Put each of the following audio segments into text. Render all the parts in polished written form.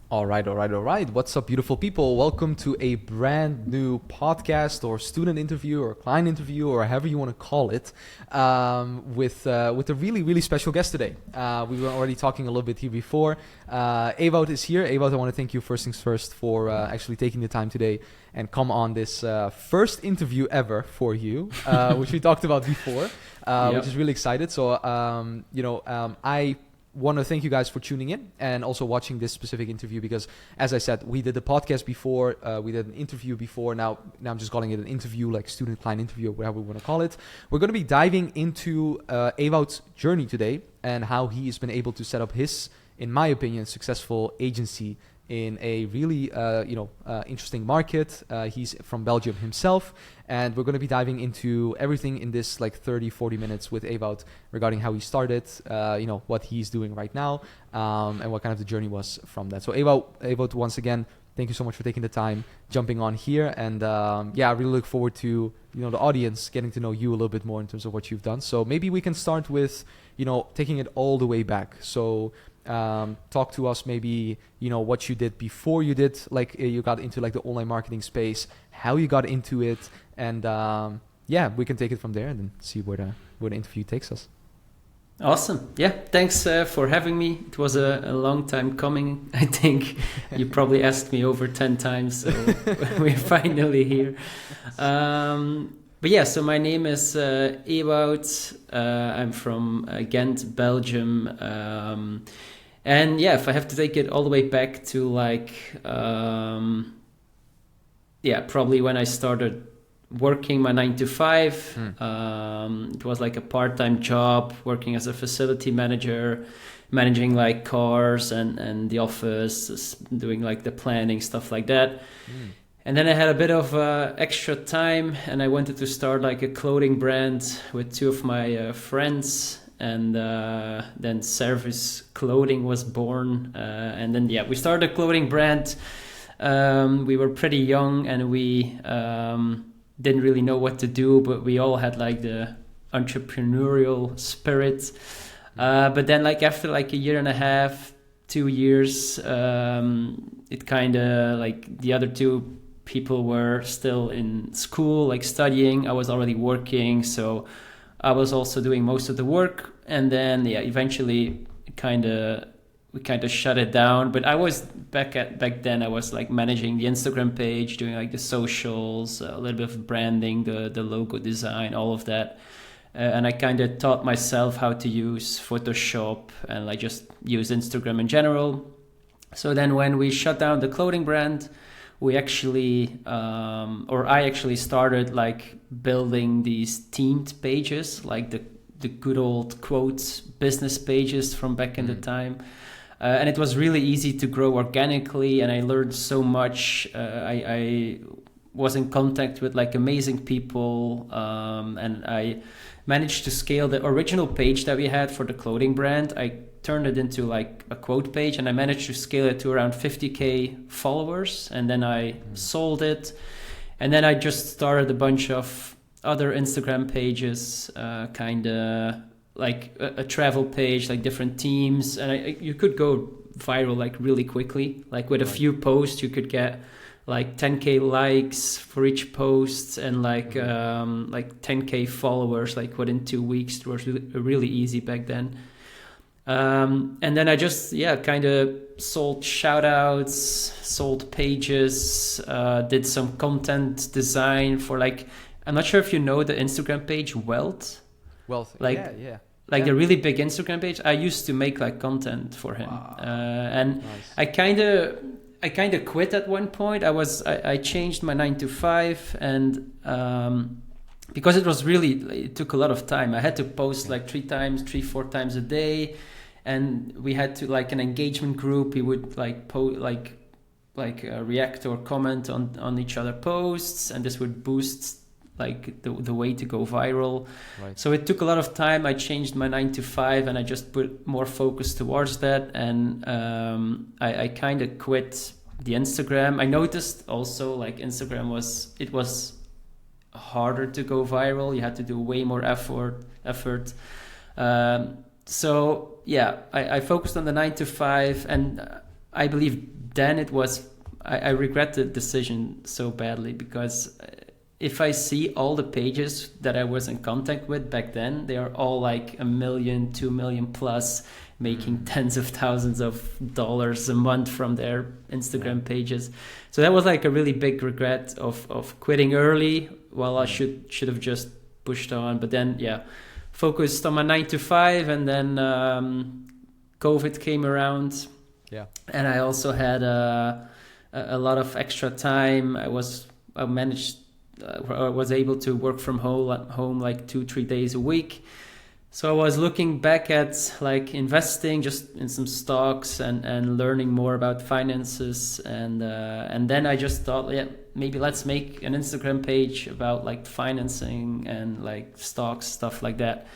All right, all right, all right. What's up, beautiful people? Welcome to a brand new podcast or student interview or client interview or however you want to call it with a really, really special guest today. We were already talking a little bit here before. Ewout is here. Ewout, I want to thank you first things first for actually taking the time today and come on this first interview ever for you, which we talked about before, which is really excited. So, I want to thank you guys for tuning in and also watching this specific interview because, as I said, we did the podcast before, we did an interview before. Now I'm just calling it an interview, like student-client interview or whatever we want to call it. We're going to be diving into Ewout's journey today and how he has been able to set up his, in my opinion, successful agency in a really interesting market. He's from Belgium himself, and we're going to be diving into everything in this like 30-40 minutes with Ewout regarding how he started, what he's doing right now, and what kind of the journey was from that. So Ewout, once again, thank you so much for taking the time, jumping on here, and I really look forward to the audience getting to know you a little bit more in terms of what you've done. So maybe we can start with taking it all the way back. So talk to us maybe what you did before you did you got into like the online marketing space, how you got into it, and we can take it from there and then see where the interview takes us. Awesome. Yeah, thanks for having me. It was a long time coming. I think you probably asked me over 10 times, so we're finally here. So my name is Ewout. I'm from Ghent, Belgium. If I have to take it all the way back to probably when I started working my 9 to 5. It was like a part-time job, working as a facility manager, managing like cars and the office, doing like the planning, stuff like that. And then I had a bit of extra time and I wanted to start like a clothing brand with two of my friends. And then Service Clothing was born. We started a clothing brand. We were pretty young and we didn't really know what to do, but we all had like the entrepreneurial spirit. But then like after like a year and a half, 2 years, it kind of like the other two people were still in school, like studying. I was already working, so I was also doing most of the work, and then eventually we kind of shut it down. But I was back then I was like managing the Instagram page, doing like the socials, a little bit of branding, the logo design, all of that. And I kind of taught myself how to use Photoshop and like just use Instagram in general. So then when we shut down the clothing brand, I actually started like building these themed pages, like the good old quotes business pages from back in the time. And it was really easy to grow organically, and I learned so much. I was in contact with like amazing people, and I managed to scale the original page that we had for the clothing brand. I turned it into like a quote page, and I managed to scale it to around 50K followers, and then I sold it. And then I just started a bunch of other Instagram pages, kind of like a travel page, like different teams, and you could go viral like really quickly. Like with a few posts, you could get like 10K likes for each post and like 10K followers like within 2 weeks. It was really easy back then. And then I just kind of sold shout outs, sold pages, did some content design for like, I'm not sure if you know the Instagram page Wealth, the really big Instagram page. I used to make like content for him. Wow. And nice. I kind of quit at one point. I changed my 9 to 5 and because it took a lot of time. I had to post like 3-4 times a day, and we had to like an engagement group. We would like react or comment on each other posts, and this would boost like the way to go viral. Right. So it took a lot of time. I changed my 9 to 5 and I just put more focus towards that. And I kind of quit the Instagram. I noticed also like Instagram was harder to go viral. You had to do way more effort. I focused on the 9 to 5, and I believe then it was, I regret the decision so badly, because if I see all the pages that I was in contact with back then, they are all like 1 million, 2 million plus, making tens of thousands of dollars a month from their Instagram pages. So that was like a really big regret of quitting early. Well, I should have just pushed on, but then focused on my 9 to 5, and then COVID came around. Yeah, and I also had a lot of extra time. I was able to work from home like 2-3 days a week. So I was looking back at like investing just in some stocks and learning more about finances, and then I just thought, maybe let's make an Instagram page about like financing and like stocks, stuff like that.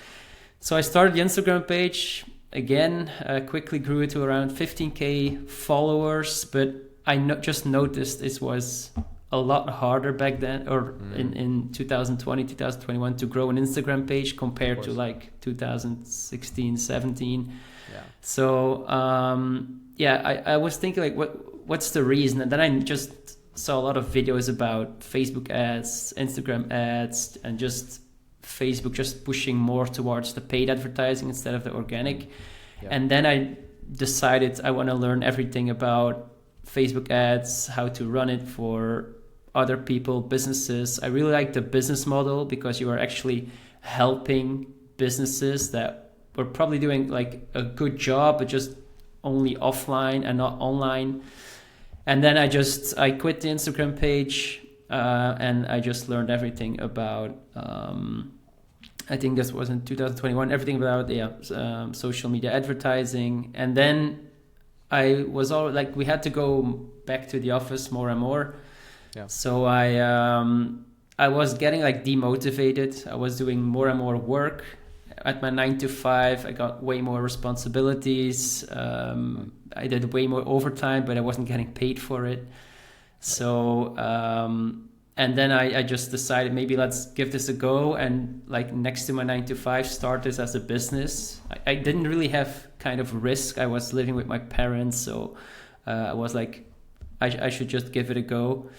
So I started the Instagram page again, quickly grew it to around 15K followers, but I just noticed it was a lot harder back then, or in 2020, 2021, to grow an Instagram page compared to like 2016, 17. Yeah. So I was thinking like, what's the reason? And then I just saw a lot of videos about Facebook ads, Instagram ads, and just Facebook just pushing more towards the paid advertising instead of the organic. Yeah. And then I decided I want to learn everything about Facebook ads, how to run it for other people, businesses. I really like the business model, because you are actually helping businesses that were probably doing like a good job, but just only offline and not online. And then I quit the Instagram page, and I just learned everything about, I think this was in 2021, everything about social media advertising. And then I was we had to go back to the office more and more. Yeah. So I was getting like demotivated. I was doing more and more work at my 9 to 5. I got way more responsibilities. I did way more overtime, but I wasn't getting paid for it. So and then I just decided, maybe let's give this a go, and like next to my 9 to 5, start this as a business. I didn't really have kind of risk. I was living with my parents, so I was like, I should just give it a go.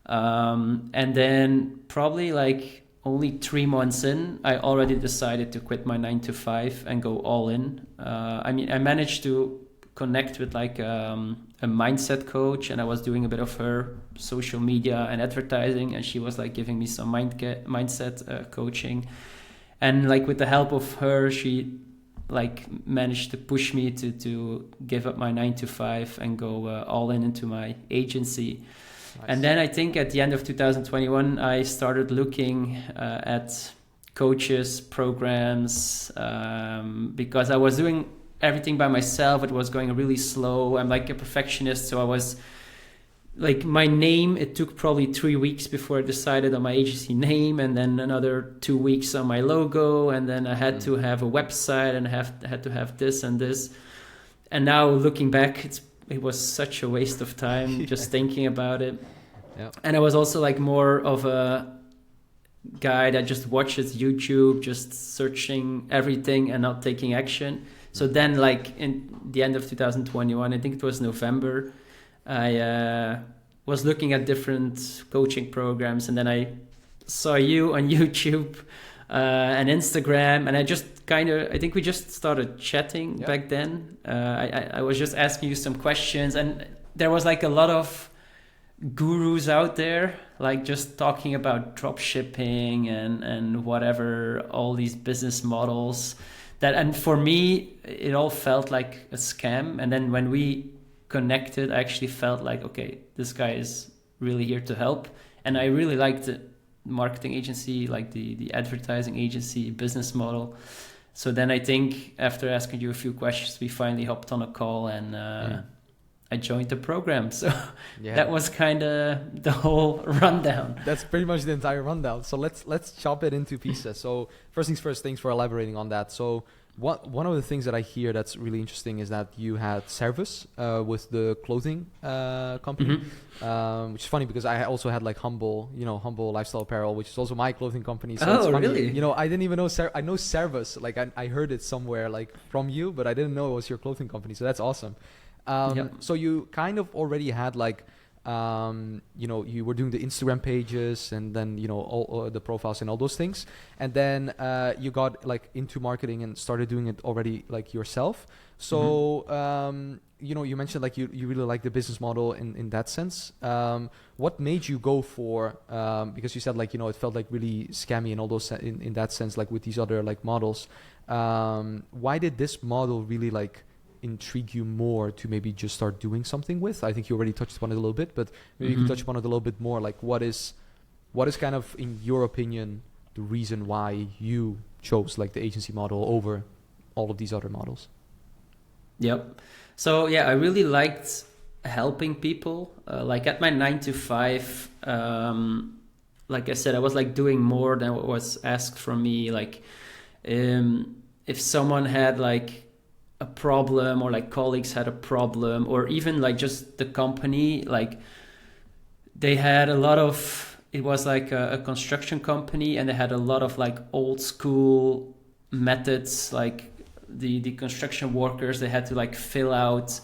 And then probably like only 3 months in, I already decided to quit my 9 to 5 and go all in. I managed to connect with like a mindset coach, and I was doing a bit of her social media and advertising, and she was like giving me some mindset coaching. And like with the help of her, she like managed to push me to give up my 9 to 5 and go all in into my agency. Nice. And then I think at the end of 2021, I started looking at coaches, programs, because I was doing everything by myself. It was going really slow. I'm like a perfectionist, so I was like, my name, it took probably 3 weeks before I decided on my agency name, and then another 2 weeks on my logo, and then I had to have a website, and had to have this and this. And now looking back, it was such a waste of time just thinking about it. Yeah. And I was also like more of a guy that just watches YouTube, just searching everything and not taking action. So then like in the end of 2021, I think it was November, I was looking at different coaching programs, and then I saw you on YouTube and Instagram, and I think we just started chatting back then. I was just asking you some questions, and there was like a lot of gurus out there, like just talking about drop shipping and whatever, all these business models and for me, it all felt like a scam. And then when we connected, I actually felt like, okay, this guy is really here to help. And I really liked the marketing agency, like the advertising agency business model. So then I think after asking you a few questions, we finally hopped on a call, and I joined the program. So that was kind of the whole rundown. That's pretty much the entire rundown. So let's chop it into pieces. So first things first, thanks for elaborating on that. So one of the things that I hear that's really interesting is that you had service with the clothing company, which is funny because I also had like Humble Lifestyle Apparel, which is also my clothing company. So it's funny. Really? I didn't even know. I know Service. Like I heard it somewhere like from you, but I didn't know it was your clothing company. So that's awesome. Yep. So you kind of already had like, you were doing the Instagram pages and then, all the profiles and all those things. And then you got like into marketing and started doing it already like yourself. So, you mentioned like you really like the business model in that sense. What made you go for, because you said like, it felt like really scammy and all those in that sense, like with these other like models. Why did this model really like intrigue you more to maybe just start doing something with? I think you already touched upon it a little bit, but maybe you could touch upon it a little bit more. Like what is kind of, in your opinion, the reason why you chose like the agency model over all of these other models? Yep. So yeah, I really liked helping people. Like at my 9 to 5, like I said, I was like doing more than what was asked from me. Like if someone had like a problem, or like colleagues had a problem, or even like just the company, like they had a lot of, it was like a construction company, and they had a lot of like old school methods. Like the construction workers, they had to like fill out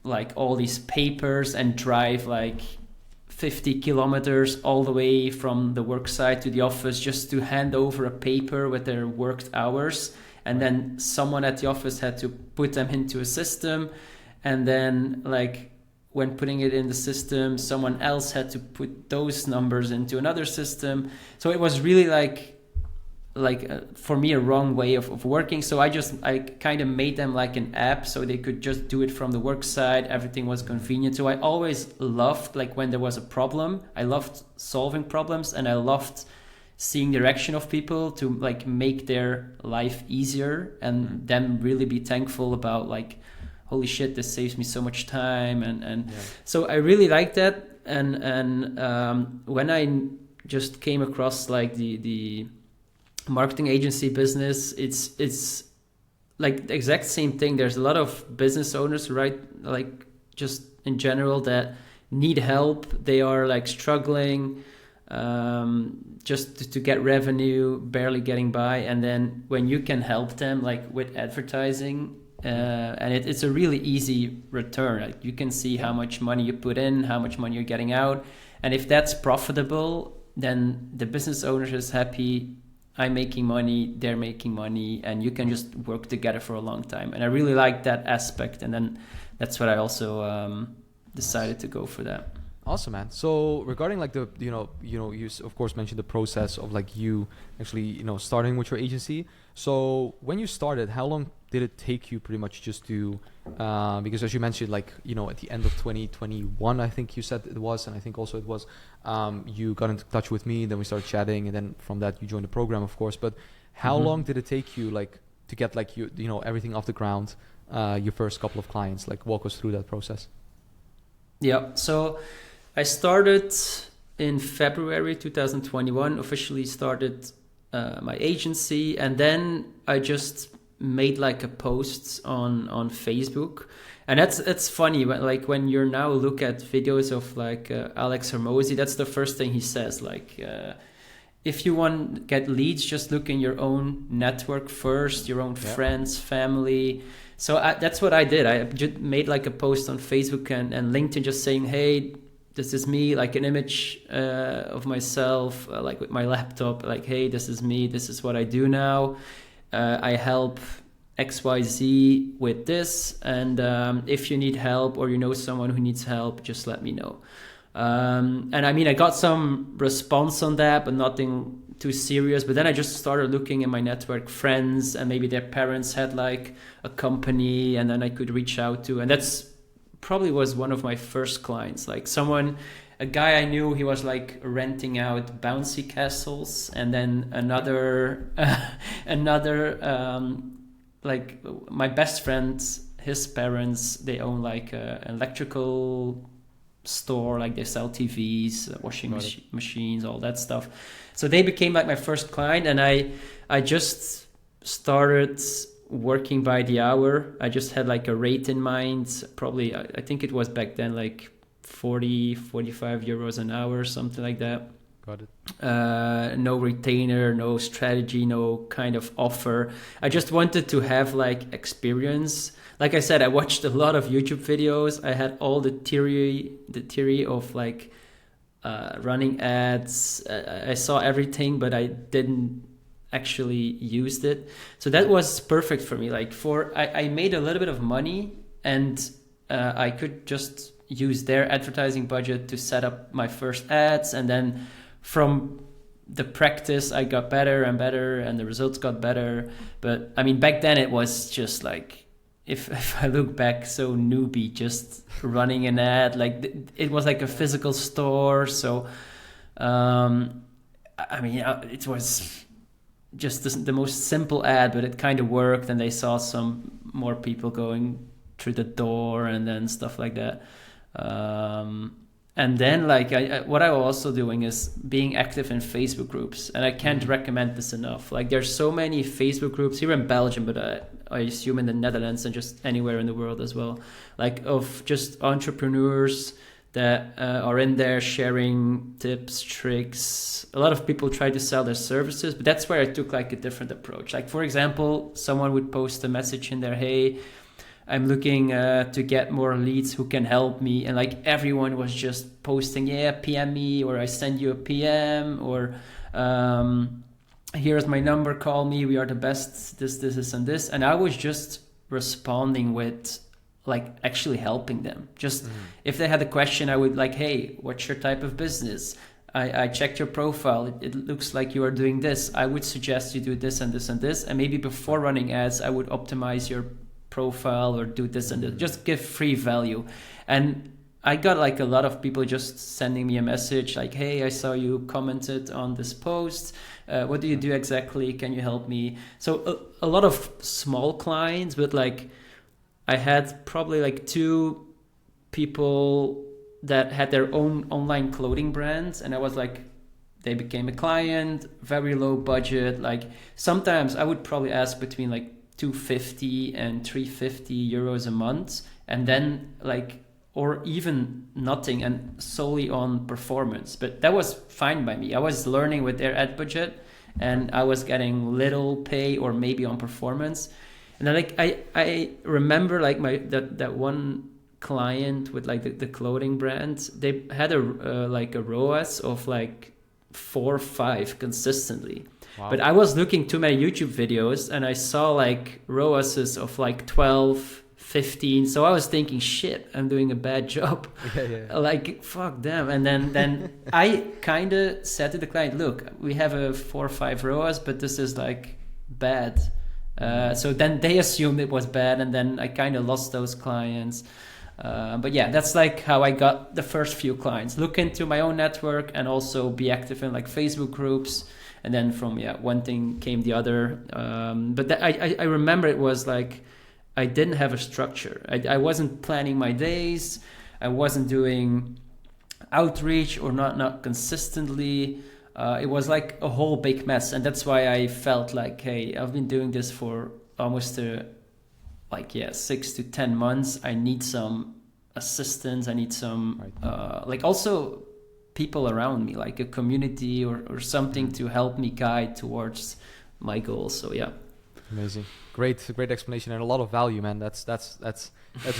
like all these papers and drive like 50 kilometers all the way from the work site to the office just to hand over a paper with their worked hours. And then someone at the office had to put them into a system. And then like when putting it in the system, someone else had to put those numbers into another system. So it was really like for me, a wrong way of working. So I kind of made them like an app so they could just do it from the work side. Everything was convenient. So I always loved like when there was a problem, I loved solving problems, and I loved seeing the reaction of people to like make their life easier, and them really be thankful about like, holy shit, this saves me so much time. And so I really liked that. And when I just came across like the marketing agency business, it's like the exact same thing. There's a lot of business owners, right? Like just in general, that need help. They are like struggling just to get revenue, barely getting by. And then when you can help them like with advertising, and it's a really easy return. Like you can see how much money you put in, how much money you're getting out. And if that's profitable, then the business owner is happy, I'm making money, they're making money, and you can just work together for a long time. And I really like that aspect. And then that's what I also decided to go for that. Awesome, man. So regarding like the, you of course mentioned the process of like you actually, starting with your agency. So when you started, how long did it take you pretty much just to, because as you mentioned, like, at the end of 2021, I think you said it was, and I think also it was, you got into touch with me, then we started chatting, and then from that you joined the program, of course. But how long did it take you like to get like everything off the ground, your first couple of clients? Like walk us through that process. Yeah. So I started in February 2021, officially started my agency, and then I just made like a post on Facebook. And that's funny, but like when you're now look at videos of like Alex Hermosi, that's the first thing he says, like if you want to get leads, just look in your own network first, your own friends, family. So that's what I did. I just made like a post on Facebook and LinkedIn just saying, hey, this is me, like an image of myself, like with my laptop, like, hey, this is me, this is what I do now. I help XYZ with this. And if you need help or you know someone who needs help, just let me know. And I mean, I got some response on that, but nothing too serious. But then I just started looking in my network, friends, and maybe their parents had like a company, and then I could reach out to. And that's probably was one of my first clients, like a guy I knew, he was like renting out bouncy castles. And then another like my best friend, his parents, they own like an electrical store, like they sell TVs, washing machines, all that stuff. So they became like my first client, and I just started working by the hour. I just had like a rate in mind, probably I think it was back then like 45 euros an hour, something like that. Got it. No retainer, no strategy, no kind of offer. I just wanted to have like experience. Like I said, I watched a lot of YouTube videos. I had all the theory of like running ads. I saw everything, but I didn't actually use it. So that was perfect for me. Like I made a little bit of money, and I could just use their advertising budget to set up my first ads, and then from the practice I got better and better, and the results got better. But I mean, back then it was just like, if I look back, so newbie, just running an ad. Like it was like a physical store. So I mean, it was just the most simple ad, but it kind of worked, and they saw some more people going through the door and then stuff like that. And then like what I'm also doing is being active in Facebook groups, and I can't recommend this enough. Like there's so many Facebook groups here in Belgium, but I assume in the Netherlands and just anywhere in the world as well, like of just entrepreneurs that are in there sharing tips, tricks. A lot of people try to sell their services, but that's where I took like a different approach. Like for example, someone would post a message in there, hey, I'm looking to get more leads, who can help me? And like everyone was just posting, yeah, PM me, or I send you a PM, or here's my number, call me, we are the best, this, and this. And I was just responding with like actually helping them. Just if they had a question, I would like, hey, what's your type of business? I checked your profile. It looks like you are doing this. I would suggest you do this and this and this. And maybe before running ads, I would optimize your profile or do this and this. Just give free value. And I got like a lot of people just sending me a message like, hey, I saw you commented on this post. What do you do exactly? Can you help me? So a lot of small clients, but like I had probably like 2 people that had their own online clothing brands, and I was like, they became a client, very low budget. Like sometimes I would probably ask between like 250 and 350 euros a month, and then like, or even nothing, and solely on performance. But that was fine by me. I was learning with their ad budget, and I was getting little pay or maybe on performance. And then like I remember like that one client with like the clothing brand, they had a like a ROAS of like 4 or 5 consistently. Wow. But I was looking too many YouTube videos, and I saw like ROASes of like 12, 15. So I was thinking, shit, I'm doing a bad job. Yeah. Like, fuck them. And then I kind of said to the client, look, we have a 4 or 5 ROAS, but this is like bad. So then they assumed it was bad, and then I kind of lost those clients. But yeah, that's like how I got the first few clients. Look into my own network and also be active in like Facebook groups. And then from one thing came the other. But I remember it was like I didn't have a structure. I wasn't planning my days. I wasn't doing outreach, or not consistently. It was like a whole big mess. And that's why I felt like, hey, I've been doing this for almost 6 to 10 months. I need some assistance. I need some like also people around me, like a community or something to help me guide towards my goals. So yeah. Amazing. Great explanation, and a lot of value, man. That's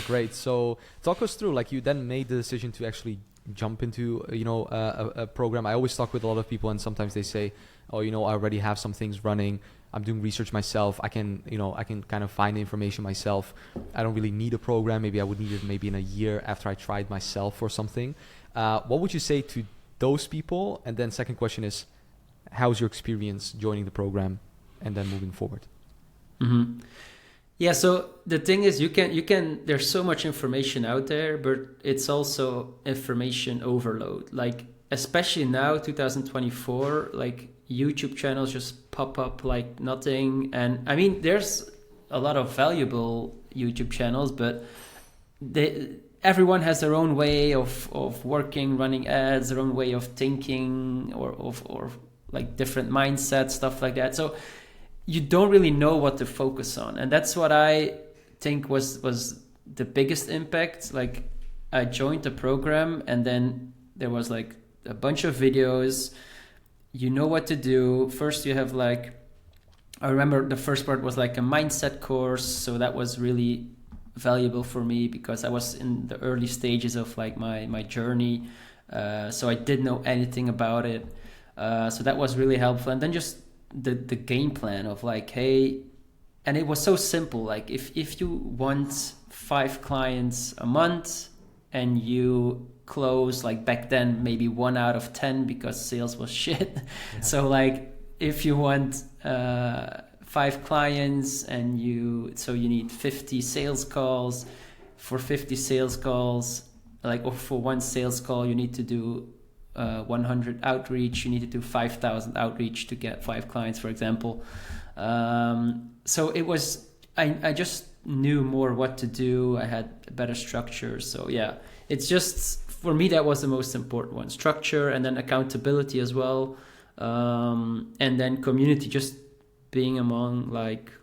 great. So talk us through, like, you then made the decision to actually jump into a program. I always talk with a lot of people, and sometimes they say, oh, I already have some things running. I'm doing research myself. I can kind of find the information myself. I don't really need a program. Maybe I would need it maybe in a year after I tried myself or something. What would you say to those people? And then second question is, how's your experience joining the program and then moving forward? Mm-hmm. Yeah, so the thing is, you can there's so much information out there, but it's also information overload. Like, especially now, 2024, like YouTube channels just pop up like nothing. And I mean, there's a lot of valuable YouTube channels, but everyone has their own way of working, running ads, their own way of thinking, or like different mindsets, stuff like that. So you don't really know what to focus on. And that's what I think was the biggest impact. Like, I joined the program, and then there was like a bunch of videos. you know what to do. First you have like, I remember the first part was like a mindset course, so that was really valuable for me because I was in the early stages of like my journey, so I didn't know anything about it, so that was really helpful. And then just the game plan of like, hey, and it was so simple, like if you want 5 clients a month and you close, like back then maybe 1 out of 10 because sales was shit. Yeah. So like if you want 5 clients and you need 50 sales calls. For 50 sales calls, like, or for 1 sales call, you need to do 100 outreach. You need to do 5,000 outreach to get 5 clients, for example. So it was, I just knew more what to do. I had a better structure. So yeah, it's just, for me, that was the most important one. Structure, and then accountability as well. And then community, just being among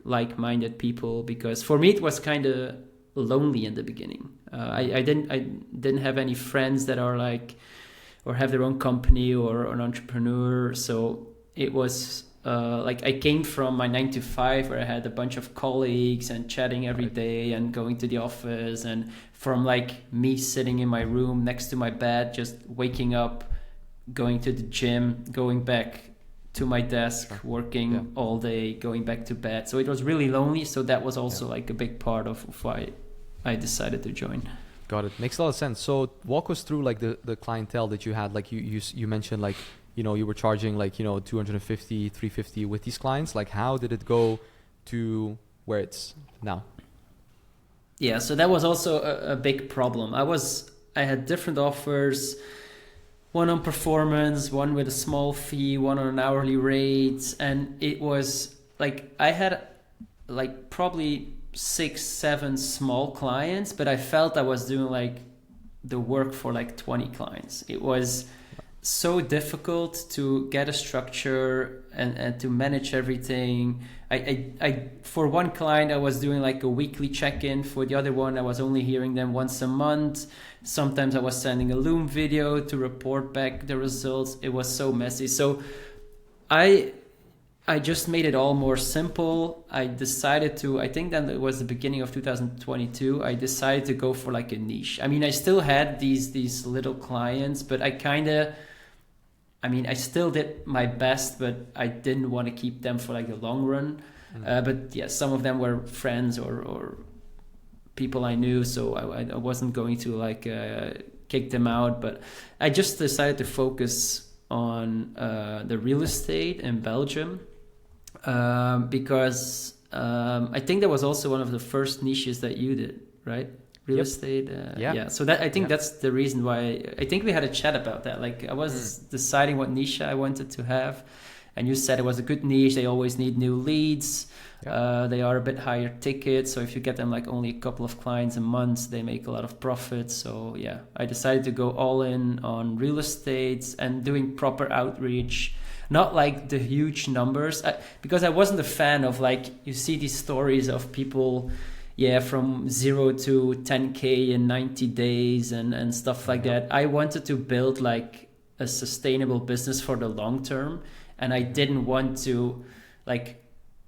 like-minded people, because for me it was kind of lonely in the beginning. I didn't have any friends that are like, or have their own company or an entrepreneur. So it was like I came from my 9 to 5 where I had a bunch of colleagues and chatting every day and going to the office, and from like me sitting in my room next to my bed, just waking up, going to the gym, going back to my desk, working all day, going back to bed. So it was really lonely. So that was also like a big part of why I decided to join. Got it. Makes a lot of sense. So walk us through like the clientele that you had. Like you mentioned, like, you were charging like, 250, 350 with these clients. Like, how did it go to where it's now? Yeah, so that was also a big problem. I had different offers, one on performance, one with a small fee, one on an hourly rate. And it was like, I had like probably 6-7 small clients, but I felt I was doing like the work for like 20 clients. It was so difficult to get a structure and to manage everything. I for one client I was doing like a weekly check-in. For the other one I was only hearing them once a month. Sometimes I was sending a Loom video to report back the results. It was so messy. So I just made it all more simple. I decided to, I think then it was the beginning of 2022, I decided to go for like a niche. I mean, I still had these little clients, but I still did my best, but I didn't want to keep them for like the long run. But yeah, some of them were friends or people I knew, so I wasn't going to like kick them out. But I just decided to focus on the real estate in Belgium, because I think that was also one of the first niches that you did, right? Real estate. Yeah. So that, I think that's the reason why, I think we had a chat about that. Like I was deciding what niche I wanted to have, and you said it was a good niche. They always need new leads. They are a bit higher ticket. So if you get them like only a couple of clients a month, they make a lot of profit. So yeah, I decided to go all in on real estate and doing proper outreach. Not like the huge numbers, because I wasn't a fan of like, you see these stories of people, from 0 to 10K in 90 days and stuff like that. I wanted to build like a sustainable business for the long term. And I didn't want to like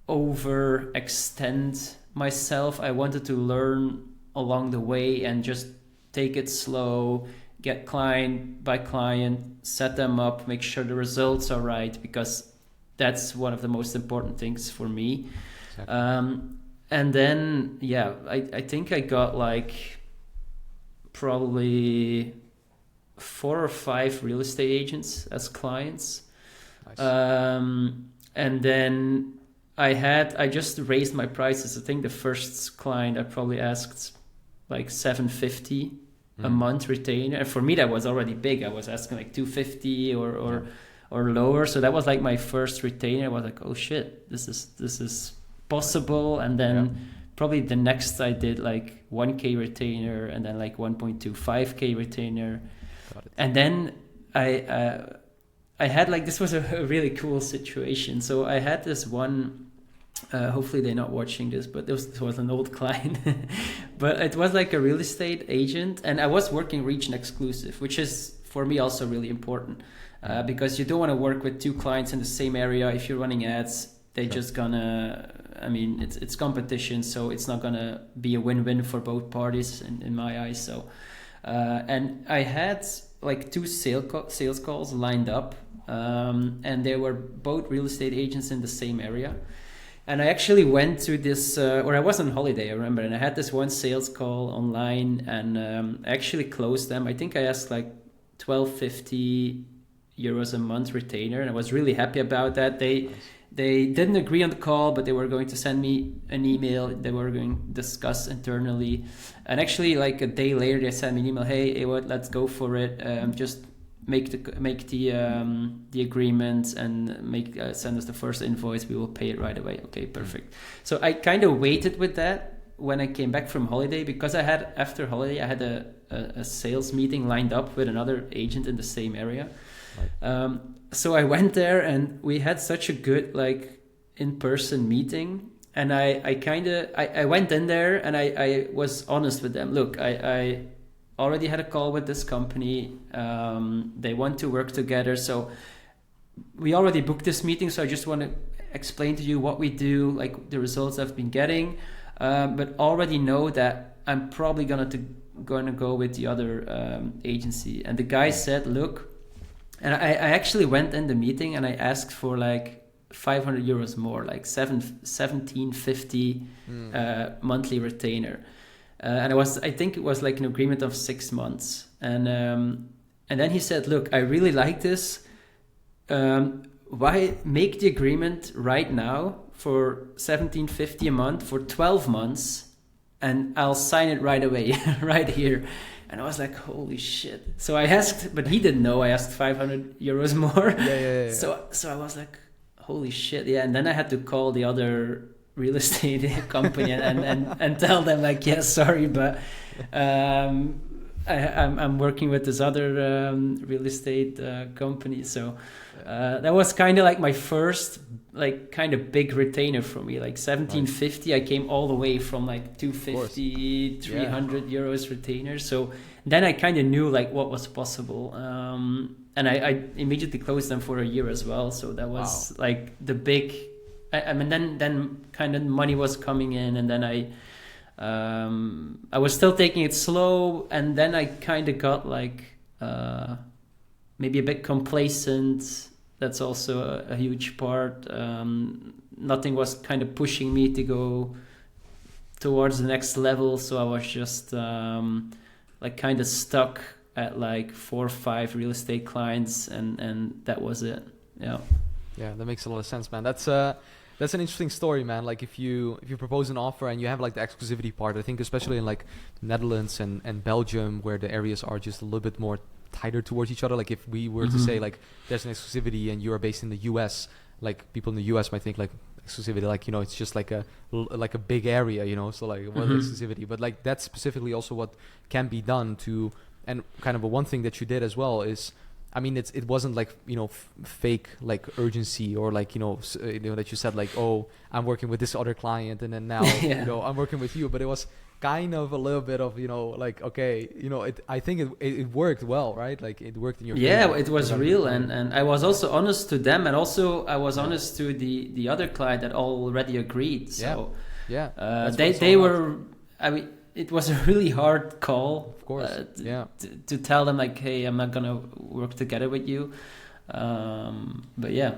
overextend myself. I wanted to learn along the way and just take it slow, get client by client, set them up, make sure the results are right, because that's one of the most important things for me. Exactly. And then, I think I got like probably 4 or 5 real estate agents as clients. Nice. And then I just raised my prices. I think the first client I probably asked like 750 a month retainer. And for me, that was already big. I was asking like 250 or lower. So that was like my first retainer. I was like, oh shit, this is possible. And then probably the next I did like 1K retainer, and then like 1.25K retainer. And then I had like, this was a really cool situation. So I had this one, hopefully they're not watching this, but this was an old client, but it was like a real estate agent, and I was working region exclusive, which is for me also really important, because you don't want to work with two clients in the same area. If you're running ads, they're just gonna, I mean, it's competition, so it's not gonna be a win-win for both parties in my eyes. So, and I had like two sales calls lined up, and they were both real estate agents in the same area. And I actually went to this, or I was on holiday, I remember, and I had this one sales call online, and I actually closed them. I think I asked like 1250 euros a month retainer, and I was really happy about that. They didn't agree on the call, but they were going to send me an email. They were going to discuss internally. And actually, like a day later, they sent me an email, hey, Ewout, let's go for it. Just make the agreement and send us the first invoice. We will pay it right away. Okay, perfect. So I kind of waited with that when I came back from holiday, because after holiday, I had a sales meeting lined up with another agent in the same area. Right. So I went there, and we had such a good like in-person meeting. And I went in there, and I was honest with them. Look, I already had a call with this company. They want to work together. So we already booked this meeting. So I just want to explain to you what we do, like the results I've been getting. But already know that I'm probably going to go with the other agency. And the guy said, look, and I actually went in the meeting and I asked for like 500 euros more, like 1750 monthly retainer. And I think it was like an agreement of 6 months. And then he said, look, I really like this. Why make the agreement right now for 1750 a month for 12 months, and I'll sign it right away, right here. And I was like, holy shit. So I asked, but he didn't know I asked 500 euros more. Yeah. So I was like, holy shit. Yeah. And then I had to call the other real estate company and tell them like, yeah, sorry, but I'm working with this other real estate company. So that was kind of like my first like kind of big retainer for me, like 1750. I came all the way from like 250, 300 euros retainer. So then I kind of knew like what was possible. And I immediately closed them for a year as well. So that was like the big, I mean, then kind of money was coming in, and then I was still taking it slow, and then I kind of got like maybe a bit complacent. That's also a huge part. Nothing was kind of pushing me to go towards the next level, so I was just like kind of stuck at like 4 or 5 real estate clients, and that was it. Yeah, that makes a lot of sense, man. That's an interesting story, man. Like if you propose an offer and you have like the exclusivity part, I think especially in like Netherlands and Belgium, where the areas are just a little bit more tighter towards each other. Like if we were to say like there's an exclusivity and you are based in the US, like people in the US might think like exclusivity, like, you know, it's just like a big area, you know, so like what is exclusivity? But like that's specifically also what can be done to, and kind of one thing that you did as well is, I mean, it wasn't like, you know, fake like urgency, or like, you know, that you said like, oh, I'm working with this other client and then now, you know, I'm working with you. But it was kind of a little bit of, you know, like, okay, you know, I think it worked well, right? Like it worked in your favor. Yeah, it was real. And I was also honest to them. And also I was honest to the other client that already agreed. So they were, I mean, it was a really hard call, of course, to tell them like, hey, I'm not gonna work together with you. But yeah,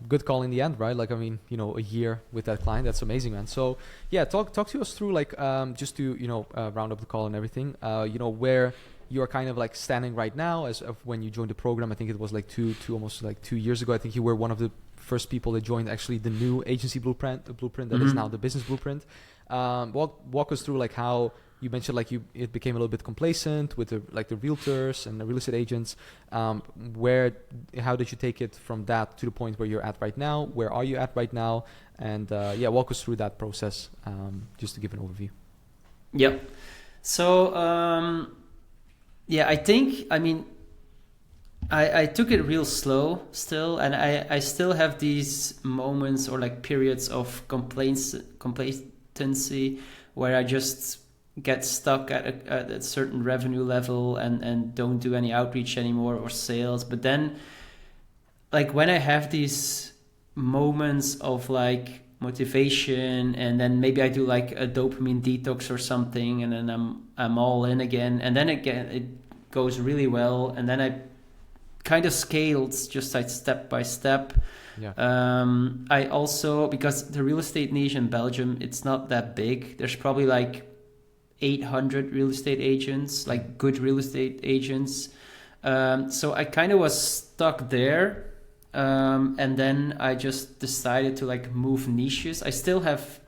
good call in the end, right? Like, I mean, you know, a year with that client, that's amazing, man. So yeah, talk to us through like just to, you know, round up the call and everything. You know, where you are kind of like standing right now as of when you joined the program. I think it was like almost like 2 years ago. I think you were one of the first people that joined actually the new agency blueprint that is now the business blueprint. Walk us through like how you mentioned like it became a little bit complacent with the realtors and the real estate agents. How did you take it from that to the point where you're at right now? Where are you at right now? And walk us through that process, just to give an overview. Yep. So I think, I mean, I took it real slow still, and I still have these moments or like periods of complacency where I just get stuck at a certain revenue level and don't do any outreach anymore or sales. But then, like, when I have these moments of like motivation, and then maybe I do like a dopamine detox or something, and then I'm all in again, and then again it goes really well, and then I kind of scaled just like step by step. Yeah. I also, because the real estate niche in Belgium, it's not that big. There's probably like 800 real estate agents, like good real estate agents. So I kind of was stuck there. And then I just decided to like move niches. I still have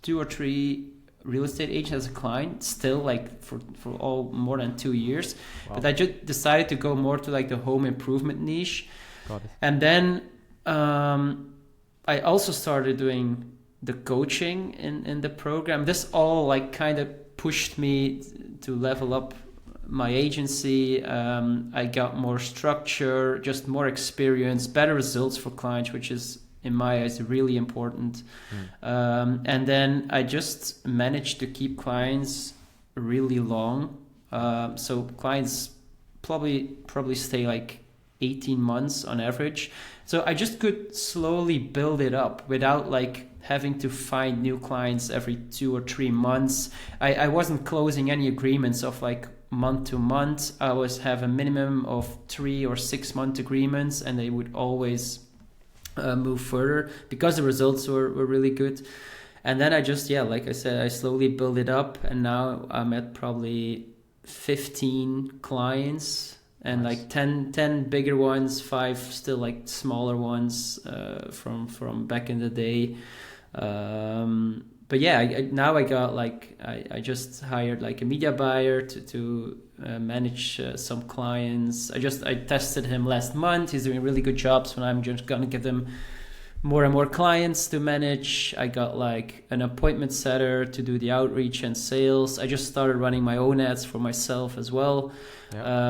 2 or 3 real estate agents as a client, still like for all more than 2 years. Wow. But I just decided to go more to like the home improvement niche. Got it. And then I also started doing the coaching in the program. This all like kind of pushed me to level up my agency. I got more structure, just more experience, better results for clients, which is in my eyes really important. And then I just managed to keep clients really long. So clients probably stay like 18 months on average. So I just could slowly build it up without like having to find new clients every 2 or 3 months. I wasn't closing any agreements of like month to month. I always have a minimum of 3 or 6 month agreements, and they would always move further because the results were really good. And then I just, like I said, I slowly build it up, and now I'm at probably 15 clients. And nice. Like 10 bigger ones, 5 still like smaller ones from back in the day. But yeah, now I got like, I just hired like a media buyer to manage some clients. I tested him last month. He's doing really good jobs, and I'm just gonna give them more and more clients to manage. I got like an appointment setter to do the outreach and sales. I just started running my own ads for myself as well,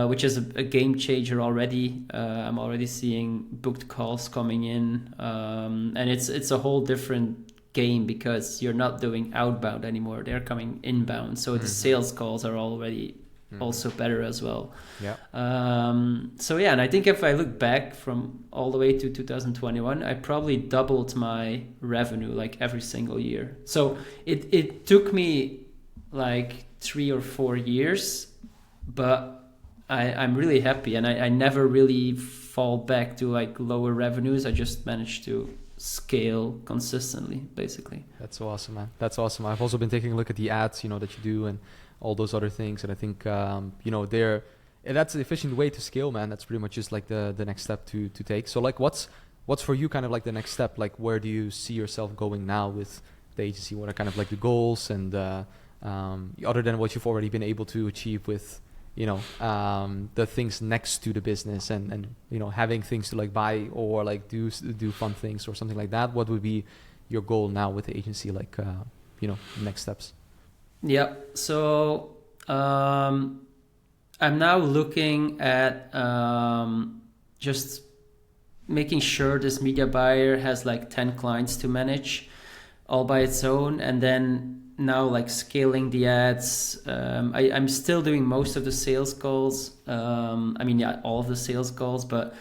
which is a game changer already. I'm already seeing booked calls coming in, and it's a whole different game because you're not doing outbound anymore. They're coming inbound. So the sales calls are already also better as well. And I think if I look back from all the way to 2021, I probably doubled my revenue like every single year. So it took me like 3 or 4 years, but I'm really happy, and I never really fall back to like lower revenues. I just managed to scale consistently, basically. That's awesome, man. That's awesome. I've also been taking a look at the ads, that you do, and all those other things, and I think that's an efficient way to scale, man. That's pretty much just like the next step to take. So like what's for you kind of like the next step? Like where do you see yourself going now with the agency? What are kind of like the goals, and other than what you've already been able to achieve with the things next to the business, and having things to like buy or like do fun things or something like that? What would be your goal now with the agency, like next steps? Yeah, so I'm now looking at just making sure this media buyer has like 10 clients to manage all by its own, and then now like scaling the ads. I'm still doing most of the sales calls. All of the sales calls, but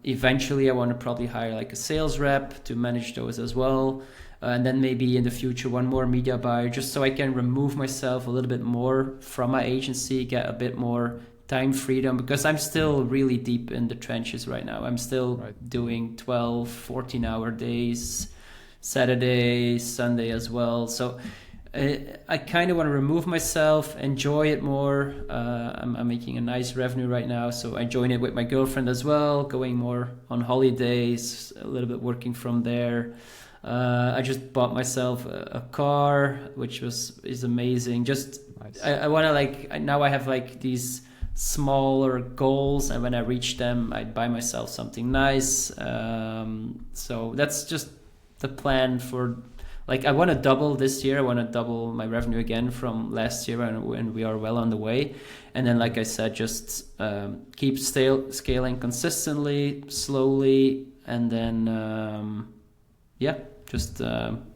eventually I want to probably hire like a sales rep to manage those as well. And then maybe in the future, one more media buyer, just so I can remove myself a little bit more from my agency, get a bit more time freedom, because I'm still really deep in the trenches right now. I'm still doing 12, 14-hour days, Saturday, Sunday as well. So I kind of want to remove myself, enjoy it more. I'm making a nice revenue right now, so I join it with my girlfriend as well, going more on holidays, a little bit working from there. I just bought myself a car, which is amazing. Just nice. I want to now I have like these smaller goals, and when I reach them, I buy myself something nice. So that's just the plan for I want to double this year. I want to double my revenue again from last year, and we are well on the way. And then, like I said, just keep scaling consistently, slowly, and then just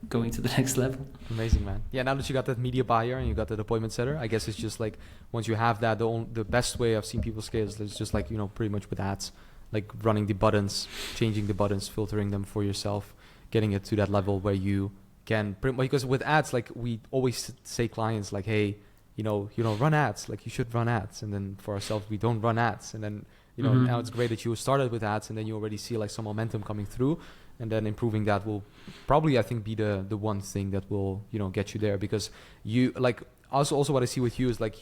going to the next level. Amazing, man. Yeah, now that you got that media buyer and you got that appointment setter, I guess it's just like once you have that, the best way I've seen people scale is just like, pretty much with ads, like running the buttons, changing the buttons, filtering them for yourself, getting it to that level where you can, because with ads, like we always say clients like, hey, run ads, like you should run ads. And then for ourselves, we don't run ads. And then, now it's great that you started with ads and then you already see like some momentum coming through. And then improving that will probably, I think, be the one thing that will, get you there. Because you, like, also what I see with you is like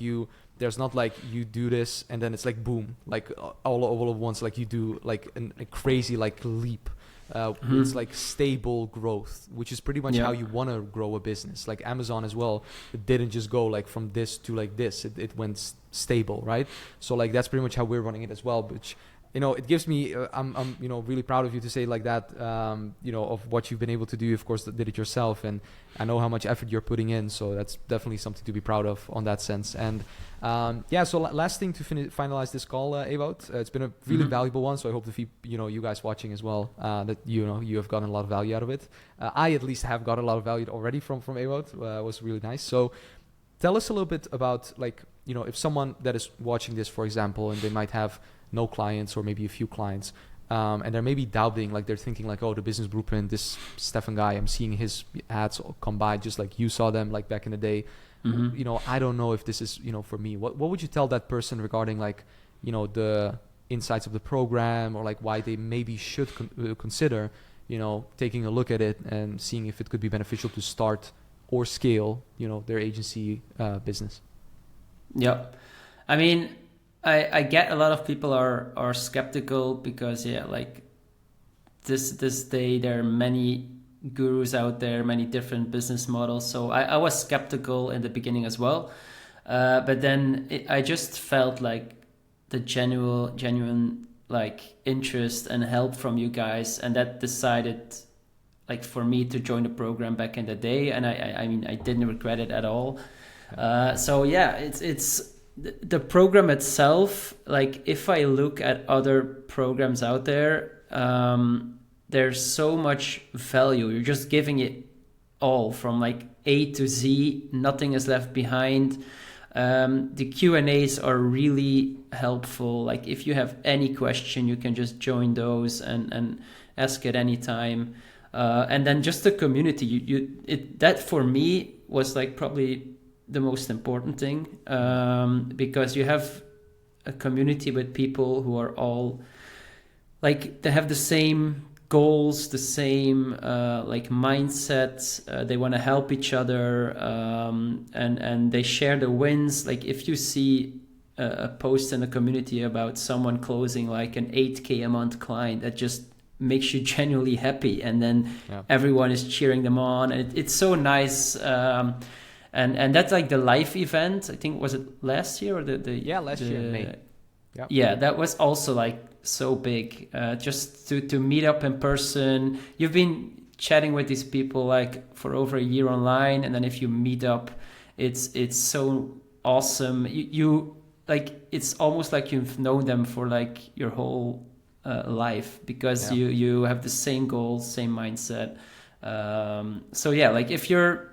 there's not like you do this and then it's like boom, like all at once, like you do like a crazy like leap. It's like stable growth, which is pretty much how you want to grow a business. Like Amazon as well, it didn't just go like from this to like this. It went stable, right? So like that's pretty much how we're running it as well, which it gives me, I'm really proud of you to say like that, of what you've been able to do. Of course, did it yourself, and I know how much effort you're putting in. So that's definitely something to be proud of on that sense. And so last thing to finalize this call, Ewout, it's been a really valuable one. So I hope to you guys watching as well, that you have gotten a lot of value out of it. I at least have got a lot of value already from Ewout. It was really nice. So tell us a little bit about like, if someone that is watching this, for example, and they might have no clients or maybe a few clients, and they're maybe doubting, like they're thinking like, oh, the business blueprint, this Stefan guy, I'm seeing his ads come by just like you saw them like back in the day. I don't know if this is, for me. What would you tell that person regarding like, the insights of the program, or like why they maybe should consider, taking a look at it and seeing if it could be beneficial to start or scale, their agency business? Yeah. I mean, I get a lot of people are skeptical because like this day there are many gurus out there, many different business models. So I was skeptical in the beginning as well, but then I just felt like the genuine like interest and help from you guys, and that decided like for me to join the program back in the day, and I mean I didn't regret it at all. So yeah, it's the program itself. Like if I look at other programs out there, there's so much value. You're just giving it all from like A to Z. Nothing is left behind. The Q&As are really helpful. Like if you have any question, you can just join those and ask at any time. And then just the community, that for me was like probably the most important thing, because you have a community with people who are all like, they have the same goals, the same like mindset. They want to help each other, and they share the wins. Like if you see a post in the community about someone closing like an 8K a month client, that just makes you genuinely happy, and then everyone is cheering them on, and it's so nice. And that's like the live event. I think, was it last year or the last year in May. Yeah, that was also like so big. Just to meet up in person. You've been chatting with these people like for over a year online, and then if you meet up, it's so awesome. You like, it's almost like you've known them for like your whole life, because you have the same goals, same mindset. So yeah, like if you're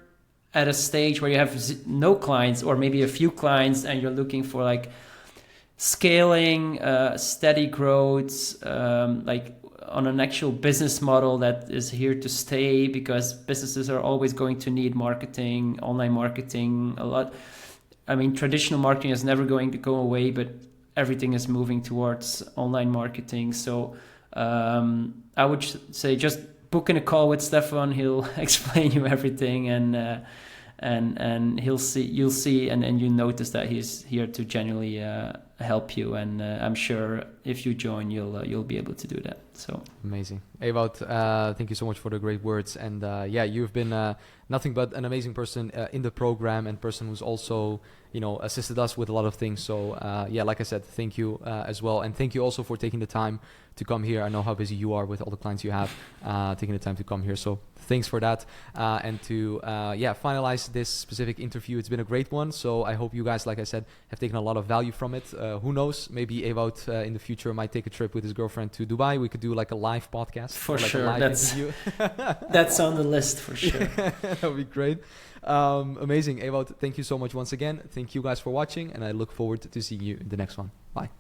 at a stage where you have no clients or maybe a few clients, and you're looking for like scaling, steady growth, like on an actual business model that is here to stay, because businesses are always going to need marketing, online marketing a lot. I mean, traditional marketing is never going to go away, but everything is moving towards online marketing. So I would say just book in a call with Stefan. He'll explain you everything, and you'll see, and you notice that he's here to genuinely help you. And I'm sure if you join, you'll be able to do that. So amazing, Ewout. Thank you so much for the great words. And you've been nothing but an amazing person in the program, and person who's also assisted us with a lot of things. So like I said, thank you as well, and thank you also for taking the time to come here. I know how busy you are with all the clients you have, taking the time to come here. So thanks for that. And to finalize this specific interview, it's been a great one. So I hope you guys, like I said, have taken a lot of value from it. who knows? Maybe Ewout in the future might take a trip with his girlfriend to Dubai. We could do like a live podcast. For like sure. A live interview. That's on the list for sure. That would be great. Amazing. Ewout, thank you so much once again. Thank you guys for watching, and I look forward to seeing you in the next one. Bye.